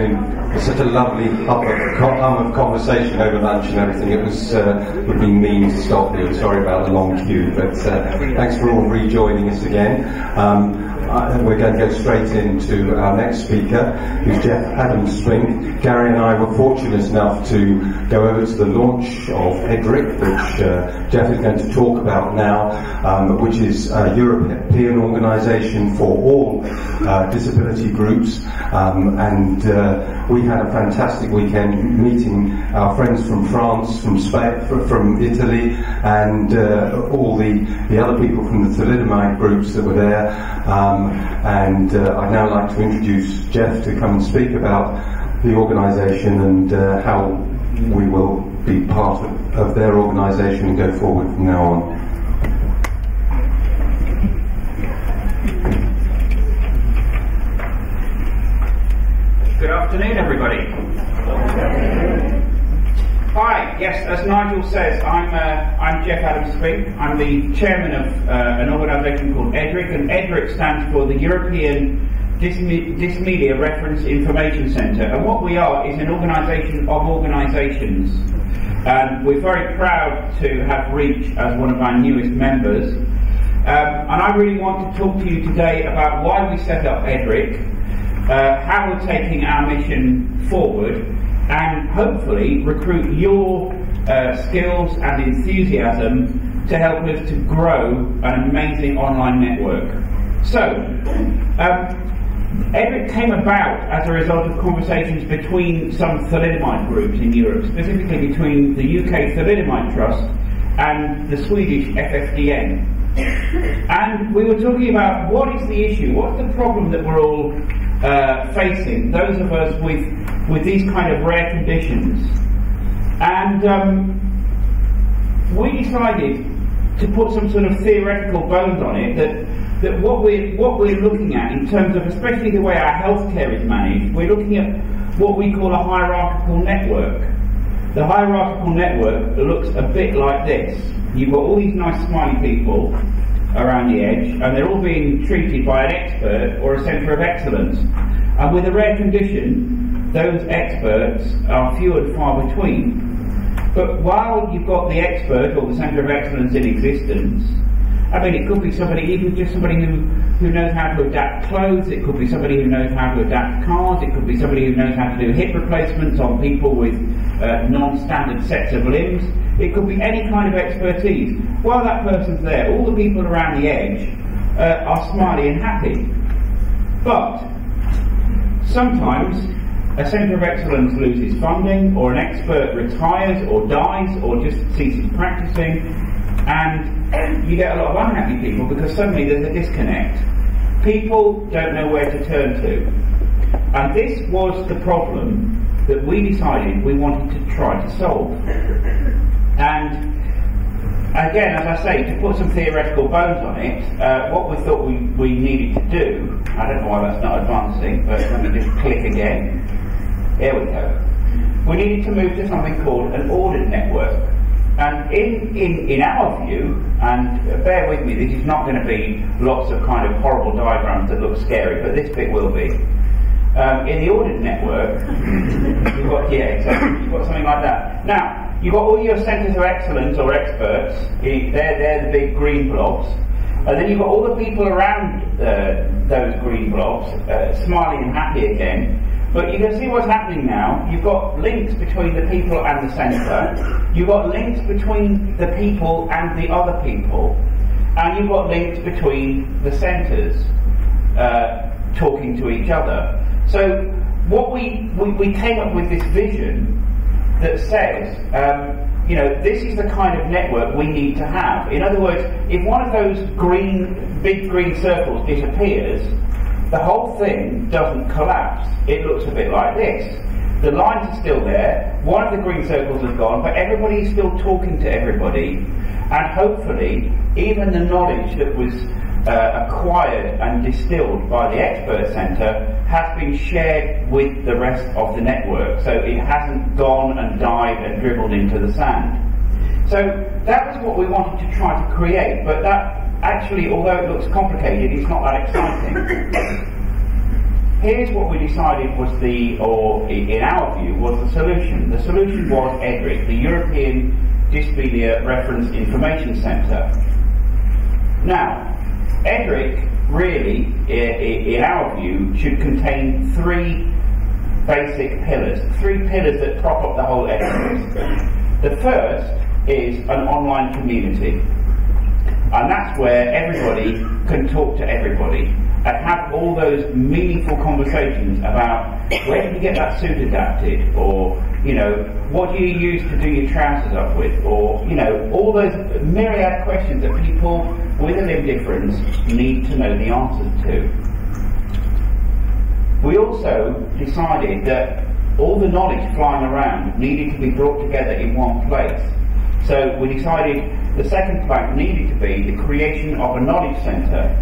afternoon. It was such a lovely hum of conversation over lunch and everything. It was would be mean to stop you. Sorry about the long queue, but thanks for all rejoining us again. We're going to go straight into our next speaker, who's Geoff Adams-Spink. Gary and I were fortunate enough to go over to the launch of EDRIC, which Geoff is going to talk about now, which is a European organisation for all disability groups, and we had a fantastic weekend meeting our friends from France, from Spain, from Italy, and all the other people from the thalidomide groups that were there. And I'd now like to introduce Geoff to come and speak about the organisation and how we will be part of their organisation and go forward from now on. Good afternoon, everybody. Hi, yes, as Nigel says, I'm Geoff Adams-Spink. I'm the chairman of an organisation called EDRIC, and EDRIC stands for the European Dysmedia Reference Information Centre. And what we are is an organisation of organisations. We're very proud to have Reach as one of our newest members. And I really want to talk to you today about why we set up EDRIC, how we're taking our mission forward, and hopefully recruit your skills and enthusiasm to help us to grow an amazing online network. So, EDRIC came about as a result of conversations between some thalidomide groups in Europe, specifically between the UK Thalidomide Trust and the Swedish FFDN. And we were talking about what is the issue, what's the problem that we're all facing, those of us with these kind of rare conditions. And we decided to put some sort of theoretical bones on it, that what we're looking at in terms of, especially the way our healthcare is managed, we're looking at what we call a hierarchical network. The hierarchical network looks a bit like this. You've got all these nice smiley people around the edge, and they're all being treated by an expert or a centre of excellence. And with a rare condition, those experts are few and far between. But while you've got the expert or the centre of excellence in existence, I mean, it could be somebody, even just somebody who knows how to adapt clothes, it could be somebody who knows how to adapt cars, it could be somebody who knows how to do hip replacements on people with non-standard sets of limbs, it could be any kind of expertise. While that person's there, all the people around the edge are smiley and happy. But sometimes a centre of excellence loses funding, or an expert retires or dies or just ceases practicing, and you get a lot of unhappy people because suddenly there's a disconnect. People don't know where to turn to. And this was the problem that we decided we wanted to try to solve. And again, as I say, to put some theoretical bones on it, what we thought we needed to do, I don't know why that's not advancing, but let me just click again. There we go. We needed to move to something called an audit network. And in our view, and bear with me, this is not going to be lots of kind of horrible diagrams that look scary, but this bit will be. In the audit network, you've got something like that. Now, you've got all your centres of excellence or experts, they're the big green blobs, and then you've got all the people around those green blobs, smiling and happy again. But you can see what's happening now. You've got links between the people and the centre, you've got links between the people and the other people, and you've got links between the centres talking to each other. So what we came up with this vision that says, this is the kind of network we need to have. In other words, if one of those big green circles disappears, the whole thing doesn't collapse. It looks a bit like this. The lines are still there, one of the green circles has gone, but everybody is still talking to everybody, and hopefully even the knowledge that was acquired and distilled by the expert centre has been shared with the rest of the network, so it hasn't gone and died and dribbled into the sand. So that was what we wanted to try to create, but that actually, although it looks complicated, it's not that exciting. here's what we decided was in our view, was the solution. The solution was EDRIC, the European Dysmedia Reference Information Centre. Now, EDRIC really, in our view, should contain three basic pillars that prop up the whole EDRIC. The first is an online community, and that's where everybody can talk to everybody and have all those meaningful conversations about where did you get that suit adapted, or what do you use to do your trousers up with, or all those myriad questions that people with a limb difference need to know the answers to. We also decided that all the knowledge flying around needed to be brought together in one place. So we decided the second plank needed to be the creation of a knowledge centre.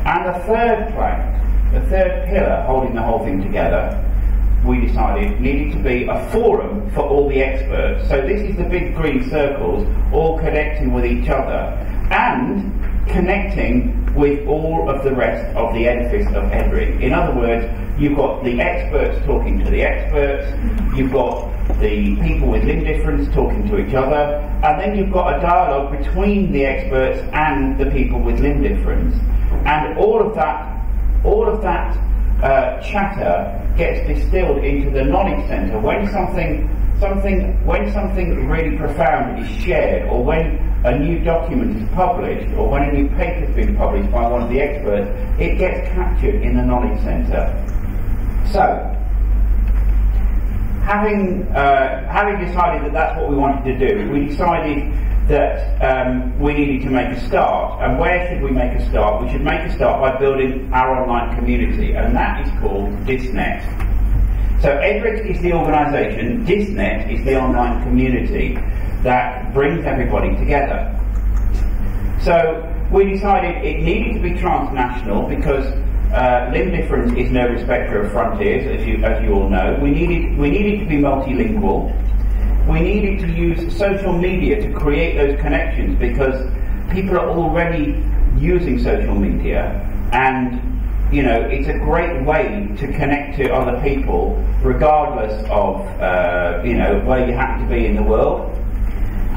And the third plank, the third pillar holding the whole thing together, we decided needed to be a forum for all the experts. So this is the big green circles all connecting with each other and connecting with all of the rest of the edifice of EDRIC. In other words, you've got the experts talking to the experts, you've got the people with limb difference talking to each other, and then you've got a dialogue between the experts and the people with limb difference. And all of that chatter gets distilled into the knowledge centre. When something really profound is shared, or when a new document is published, or when a new paper has been published by one of the experts, it gets captured in the knowledge centre. So, having decided that that's what we wanted to do, we decided that we needed to make a start. And where should we make a start? We should make a start by building our online community, and that is called DysNet. So EDRIC is the organisation, DysNet is the online community that brings everybody together. So we decided it needed to be transnational because limb difference is no respecter of frontiers, as you all know. We needed to be multilingual. We needed to use social media to create those connections because people are already using social media, and it's a great way to connect to other people regardless of where you happen to be in the world.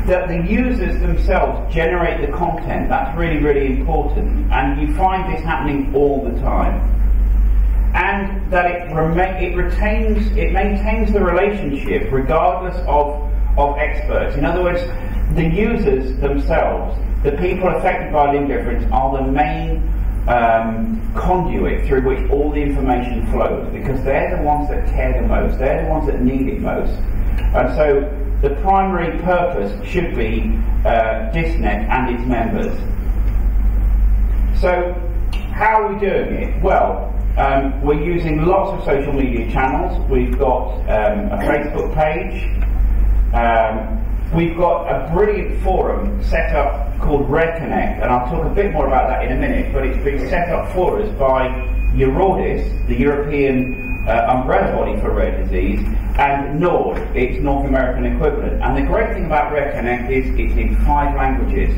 That the users themselves generate the content, that's really, really important, and you find this happening all the time. And that it maintains the relationship regardless of experts. In other words, the users themselves, the people affected by limb difference, are the main conduit through which all the information flows, because they're the ones that care the most, they're the ones that need it most. And so the primary purpose should be DysNet and its members. So how are we doing it? Well, we're using lots of social media channels. We've got a Facebook page. We've got a brilliant forum set up called RareConnect, and I'll talk a bit more about that in a minute, but it's been set up for us by EURODIS, the European umbrella body for rare disease, and NORD, its North American equivalent. And the great thing about RareConnect is it's in 5 languages.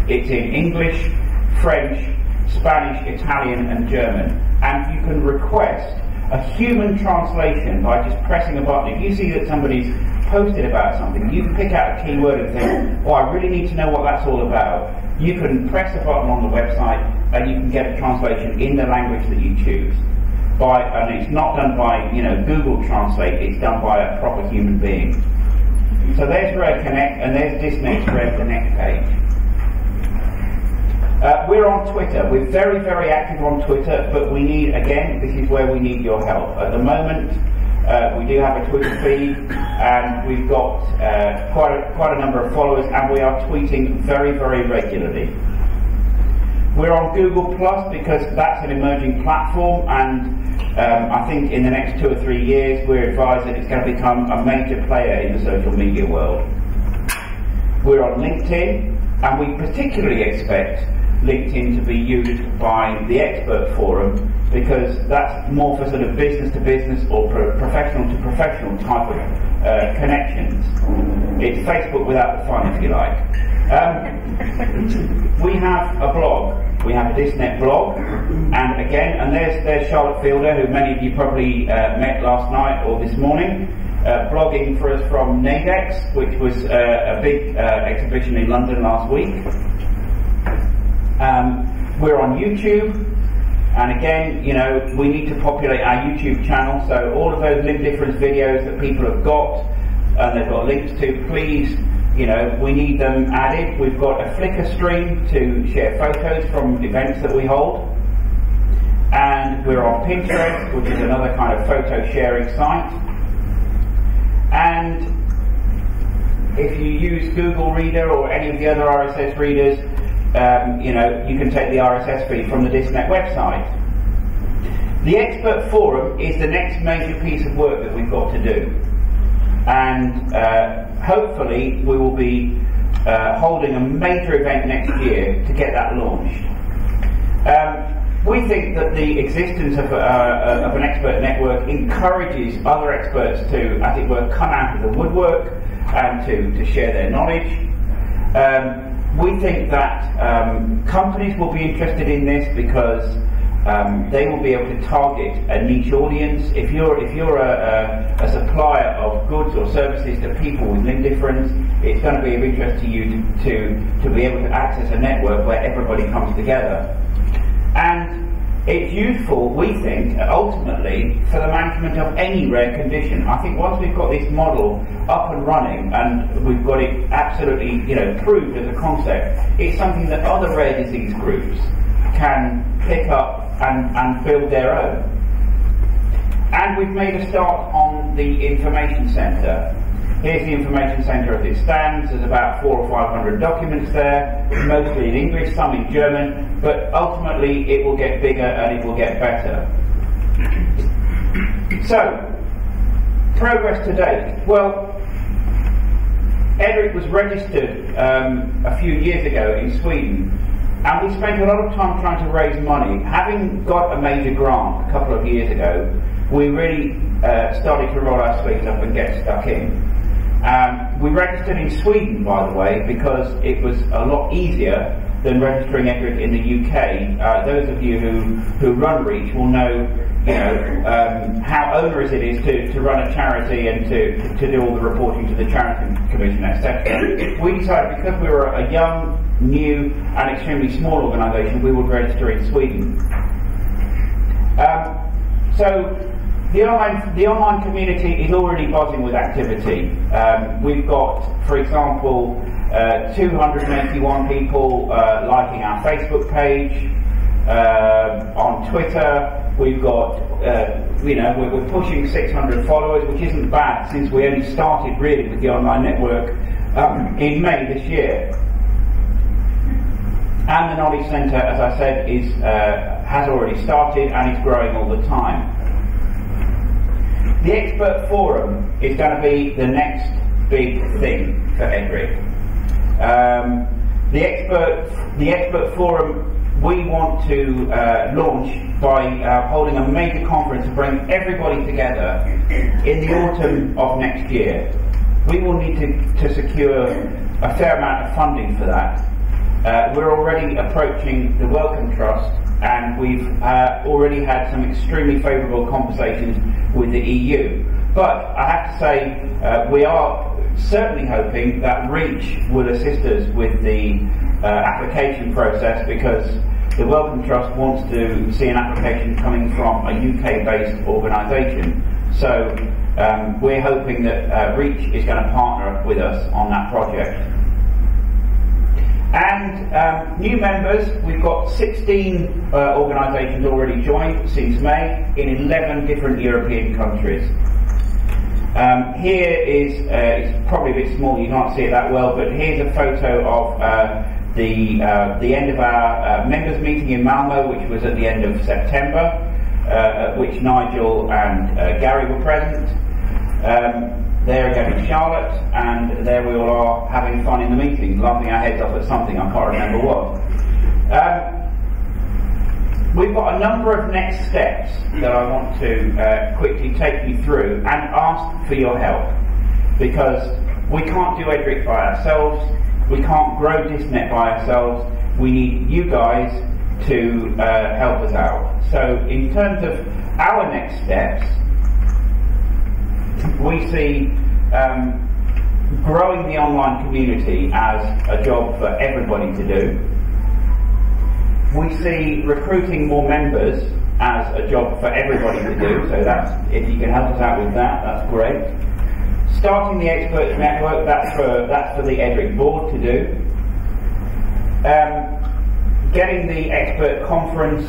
It's in English, French, Spanish, Italian and German. And you can request a human translation by just pressing a button. If you see that somebody's posted about something, you can pick out a keyword and think, I really need to know what that's all about. You can press a button on the website and you can get a translation in the language that you choose. And it's not done by Google Translate, it's done by a proper human being. So there's RareConnect, and there's DysNet's RareConnect page. We're on Twitter. We're very, very active on Twitter, but we need, again, this is where we need your help. At the moment, we do have a Twitter feed, and we've got quite a number of followers, and we are tweeting very, very regularly. We're on Google Plus because that's an emerging platform, and I think in the next 2 or 3 years we're advised that it's going to become a major player in the social media world. We're on LinkedIn, and we particularly expect LinkedIn to be used by the expert forum because that's more for sort of business to business or professional to professional type of connections. It's Facebook without the fun, if you like. We have a blog. We have a DisNet blog, and again, and there's Charlotte Fielder, who many of you probably met last night or this morning, blogging for us from NADEX, which was a big exhibition in London last week. We're on YouTube, and again, you know, we need to populate our YouTube channel, so all of those link difference videos that people have got, and they've got links to, please, you know, we need them added. We've got a Flickr stream to share photos from events that we hold, and we're on Pinterest, which is another kind of photo sharing site. And if you use Google Reader or any of the other RSS readers, you know, you can take the RSS feed from the DisNet website. The Expert Forum is the next major piece of work that we've got to do, and hopefully we will be holding a major event next year to get that launched. We think that the existence of an expert network encourages other experts to, as it were, come out of the woodwork and to share their knowledge. We think that companies will be interested in this because they will be able to target a niche audience. If you're a supplier of goods or services to people with link difference, it's going to be of interest to you to be able to access a network where everybody comes together. And it's useful, we think, ultimately, for the management of any rare condition. I think once we've got this model up and running, and we've got it absolutely, you know, proved as a concept, it's something that other rare disease groups can pick up and build their own. And we've made a start on the information centre. Here's the information centre as it stands. There's about 400 or 500 documents there, mostly in English, some in German, but ultimately it will get bigger and it will get better. So, progress to date. Well, EDRIC was registered a few years ago in Sweden, and we spent a lot of time trying to raise money. Having got a major grant a couple of years ago, we really started to roll our sleeves up and get stuck in. We registered in Sweden, by the way, because it was a lot easier than registering EDRIC in the UK. Those of you who run REACH will know, you know, how onerous it is to run a charity and to do all the reporting to the Charity Commission, etc. We decided, because we were a young, new and extremely small organisation, we would register in Sweden. So the online community is already buzzing with activity. We've got, for example, 281 people liking our Facebook page. On Twitter, we've got, you know, we're pushing 600 followers, which isn't bad since we only started really with the online network in May this year. And the Knowledge Centre, as I said, has already started and is growing all the time. The Expert Forum is going to be the next big thing for EDRIC. The Expert Forum we want to launch by holding a major conference to bring everybody together in the autumn of next year. We will need to secure a fair amount of funding for that. We're already approaching the Wellcome Trust, and we've already had some extremely favourable conversations with the EU. But I have to say, we are certainly hoping that REACH will assist us with the application process, because the Wellcome Trust wants to see an application coming from a UK-based organisation. So we're hoping that REACH is going to partner with us on that project. And new members, we've got 16 organisations already joined since May in 11 different European countries. Here is, it's probably a bit small, you can't see it that well, but here's a photo of the end of our members meeting in Malmo, which was at the end of September, at which Nigel and Gary were present. There again is Charlotte, and there we all are having fun in the meeting, laughing our heads off at something, I can't remember what. We've got a number of next steps that I want to quickly take you through and ask for your help. because we can't do Edric by ourselves, we can't grow DisNet by ourselves, we need you guys to help us out. So in terms of our next steps, we see growing the online community as a job for everybody to do. We see recruiting more members as a job for everybody to do, so that's, if you can help us out with that, that's great. Starting the Experts Network, that's for the Edric board to do. Getting the Expert Conference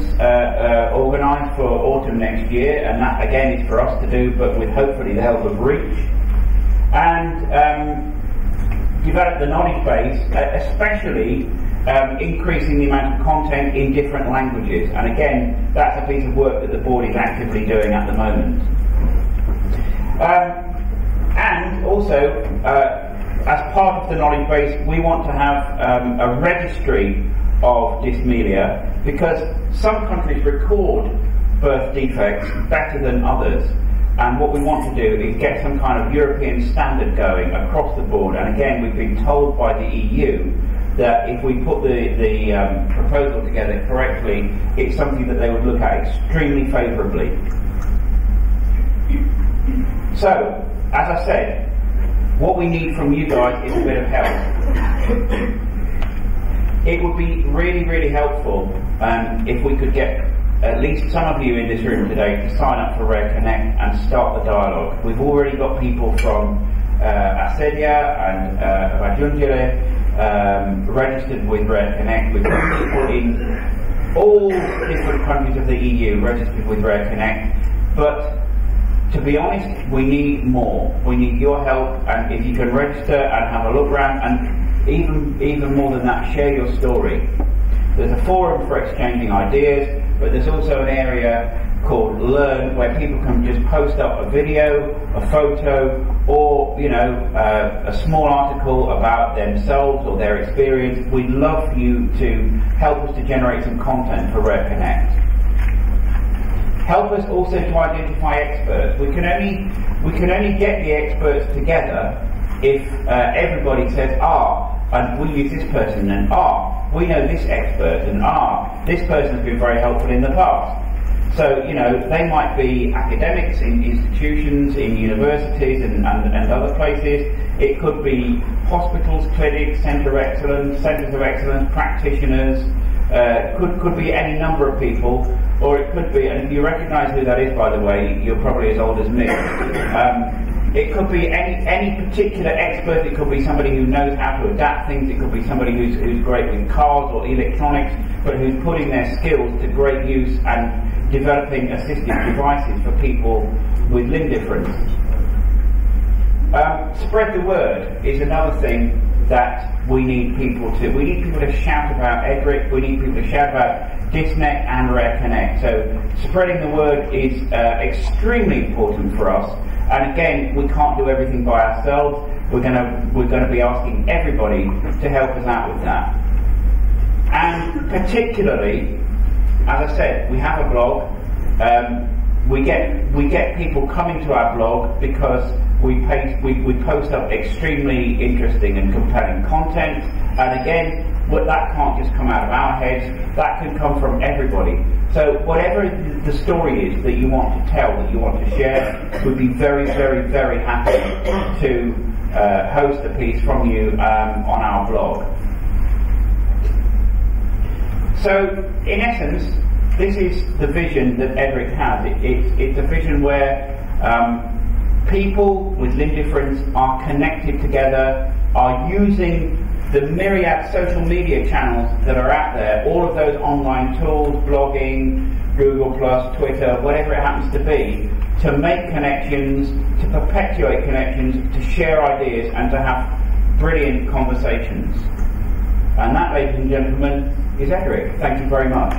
organised for autumn next year, and that again is for us to do, but with hopefully the help of Reach. And develop the knowledge base, especially increasing the amount of content in different languages. And again, that's a piece of work that the board is actively doing at the moment. And also, as part of the knowledge base, we want to have a registry of dysmelia, because some countries record birth defects better than others. And what we want to do is get some kind of European standard going across the board. And again, we've been told by the EU that if we put the proposal together correctly, it's something that they would look at extremely favourably. So, as I said, what we need from you guys is a bit of help. It would be really, really helpful if we could get at least some of you in this room today to sign up for Rare Connect and start the dialogue. We've already got people from Asedia and Vajungile registered with Rare Connect. We've got people in all different countries of the EU registered with Rare Connect. But to be honest, we need more. We need your help, and if you can register and have a look around, and even more than that, share your story. There's a forum for exchanging ideas, but there's also an area called Learn, where people can just post up a video, a photo, or a small article about themselves or their experience. We'd love for you to help us to generate some content for Rare Connect. Help us also to identify experts. We can only get the experts together if everybody says, and we use this person, and we know this expert, and this person has been very helpful in the past. So, they might be academics in institutions, in universities and other places. It could be hospitals, clinics, centres of excellence, practitioners. Could be any number of people, or it could be, and if you recognise who that is, by the way, you're probably as old as me. It could be any particular expert. It could be somebody who knows how to adapt things. It could be somebody who's great with cars or electronics, but who's putting their skills to great use and developing assistive devices for people with limb difference. Spread the word is another thing that we need people to. We need people to shout about Edric. We need people to shout about DisNet and Rare Connect. So spreading the word is extremely important for us. And again, we can't do everything by ourselves. We're going to be asking everybody to help us out with that. And particularly, as I said, we have a blog. We get people coming to our blog because we post up extremely interesting and compelling content. And again, that can't just come out of our heads. That can come from everybody. So whatever the story is that you want to tell, that you want to share, we'd be very, very, very happy to host a piece from you on our blog. So, in essence, this is the vision that Edric has. It's a vision where people with limb difference are connected together, are using the myriad social media channels that are out there, all of those online tools, blogging, Google+, Twitter, whatever it happens to be, to make connections, to perpetuate connections, to share ideas, and to have brilliant conversations. And that, ladies and gentlemen, is Edric. Thank you very much.